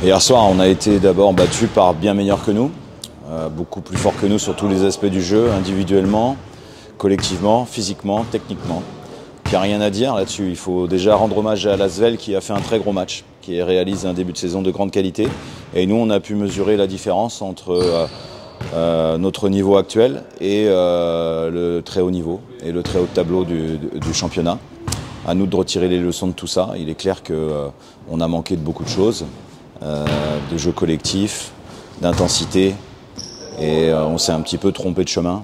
Hier soir, on a été d'abord battu par bien meilleurs que nous, beaucoup plus fort que nous sur tous les aspects du jeu, individuellement, collectivement, physiquement, techniquement. Il n'y a rien à dire là-dessus. Il faut déjà rendre hommage à l'Asvel qui a fait un très gros match, qui réalise un début de saison de grande qualité. Et nous, on a pu mesurer la différence entre notre niveau actuel et le très haut niveau et le très haut tableau du championnat. À nous de retirer les leçons de tout ça. Il est clair qu'on a manqué de beaucoup de choses. De jeu collectif, d'intensité, et on s'est un petit peu trompé de chemin.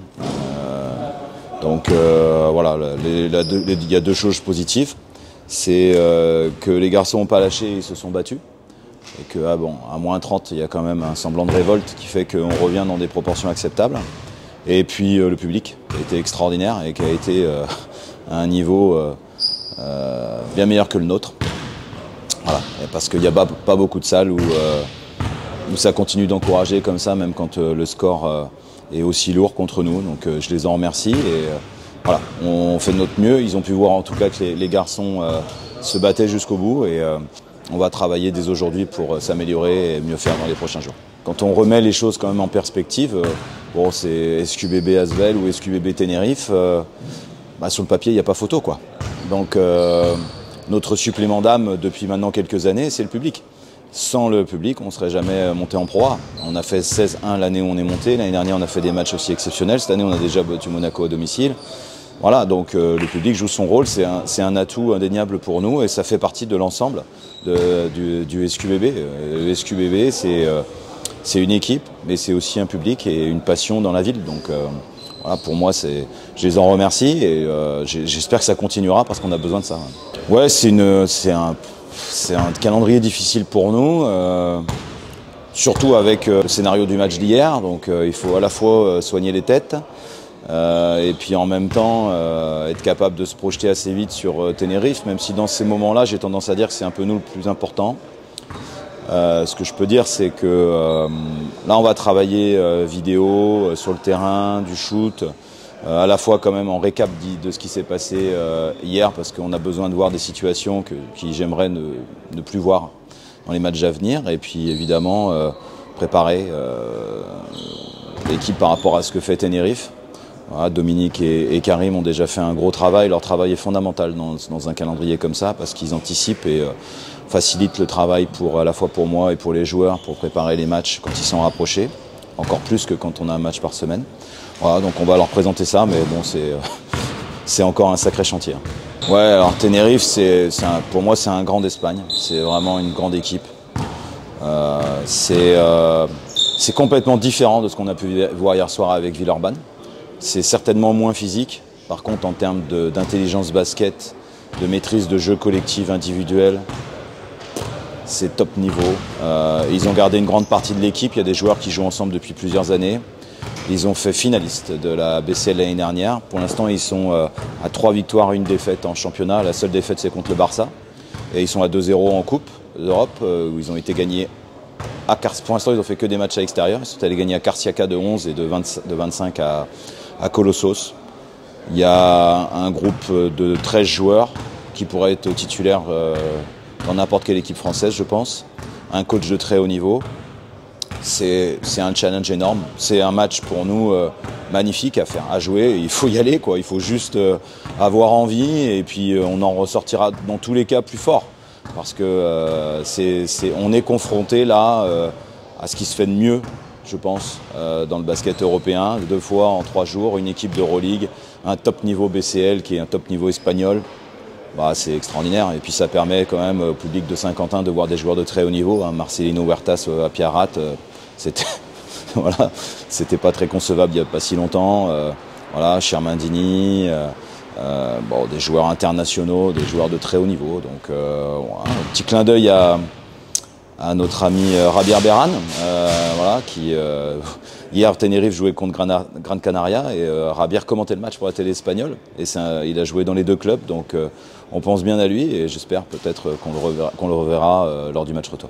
Donc voilà, il y a deux choses positives. C'est que les garçons n'ont pas lâché, ils se sont battus. Et que à moins 30, il y a quand même un semblant de révolte qui fait qu'on revient dans des proportions acceptables. Et puis le public qui a été extraordinaire et qui a été à un niveau bien meilleur que le nôtre. Voilà, parce qu'il n'y a pas beaucoup de salles où ça continue d'encourager comme ça, même quand le score est aussi lourd contre nous. Donc je les en remercie et voilà, on fait de notre mieux. Ils ont pu voir en tout cas que les garçons se battaient jusqu'au bout et on va travailler dès aujourd'hui pour s'améliorer et mieux faire dans les prochains jours. Quand on remet les choses quand même en perspective, bon, c'est SQBB Asvel ou SQBB Tenerife, sur le papier il n'y a pas photo quoi. Donc notre supplément d'âme depuis maintenant quelques années, c'est le public. Sans le public, on ne serait jamais monté en Pro A. On a fait 16-1 l'année où on est monté. L'année dernière, on a fait des matchs aussi exceptionnels. Cette année, on a déjà battu Monaco à domicile. Voilà, donc le public joue son rôle. C'est un atout indéniable pour nous et ça fait partie de l'ensemble du SQBB. Le SQBB, c'est une équipe, mais c'est aussi un public et une passion dans la ville. Donc voilà, pour moi, je les en remercie et j'espère que ça continuera parce qu'on a besoin de ça. Ouais, c'est un calendrier difficile pour nous, surtout avec le scénario du match d'hier. Donc il faut à la fois soigner les têtes et puis en même temps être capable de se projeter assez vite sur Tenerife, même si dans ces moments-là, j'ai tendance à dire que c'est un peu nous le plus important. Ce que je peux dire, c'est que là, on va travailler vidéo, sur le terrain, du shoot, à la fois quand même en récap de ce qui s'est passé hier, parce qu'on a besoin de voir des situations que j'aimerais ne plus voir dans les matchs à venir, et puis évidemment préparer l'équipe par rapport à ce que fait Tenerife. Voilà, Dominique et Karim ont déjà fait un gros travail. Leur travail est fondamental dans un calendrier comme ça, parce qu'ils anticipent et facilitent le travail à la fois pour moi et pour les joueurs pour préparer les matchs quand ils sont rapprochés, encore plus que quand on a un match par semaine. Voilà, donc on va leur présenter ça, mais bon, c'est encore un sacré chantier. Ouais, alors Tenerife, pour moi, c'est un grand d'Espagne. C'est vraiment une grande équipe. C'est complètement différent de ce qu'on a pu voir hier soir avec Villeurbanne. C'est certainement moins physique. Par contre, en termes d'intelligence basket, de maîtrise de jeu collectif, individuel, c'est top niveau. Ils ont gardé une grande partie de l'équipe. Il y a des joueurs qui jouent ensemble depuis plusieurs années. Ils ont fait finaliste de la BCL l'année dernière. Pour l'instant, ils sont à 3 victoires, 1 défaite en championnat. La seule défaite, c'est contre le Barça. Et ils sont à 2-0 en Coupe d'Europe, où ils ont été gagnés à Carciaca. Pour l'instant, ils n'ont fait que des matchs à l'extérieur. Ils sont allés gagner à Carciaca de 11 et de 25 à Colossos. Il y a un groupe de 13 joueurs qui pourraient être titulaires dans n'importe quelle équipe française, je pense. Un coach de très haut niveau. C'est un challenge énorme. C'est un match pour nous magnifique à faire, à jouer. Il faut y aller, quoi. Il faut juste avoir envie et puis on en ressortira dans tous les cas plus fort. Parce que on est confronté là à ce qui se fait de mieux, je pense, dans le basket européen. 2 fois en 3 jours, une équipe d'Euroleague, un top niveau BCL qui est un top niveau espagnol. C'est extraordinaire et puis ça permet quand même au public de Saint-Quentin de voir des joueurs de très haut niveau. Marcelino Huertas à Pierrat, c'était pas très concevable il n'y a pas si longtemps. Voilà, Chermandini, des joueurs internationaux, des joueurs de très haut niveau. Donc un petit clin d'œil à notre ami Javier Beran, qui hier Tenerife jouait contre Gran Canaria et Javier commentait le match pour la télé espagnole et il a joué dans les 2 clubs, donc on pense bien à lui et j'espère peut-être qu'on le reverra lors du match retour.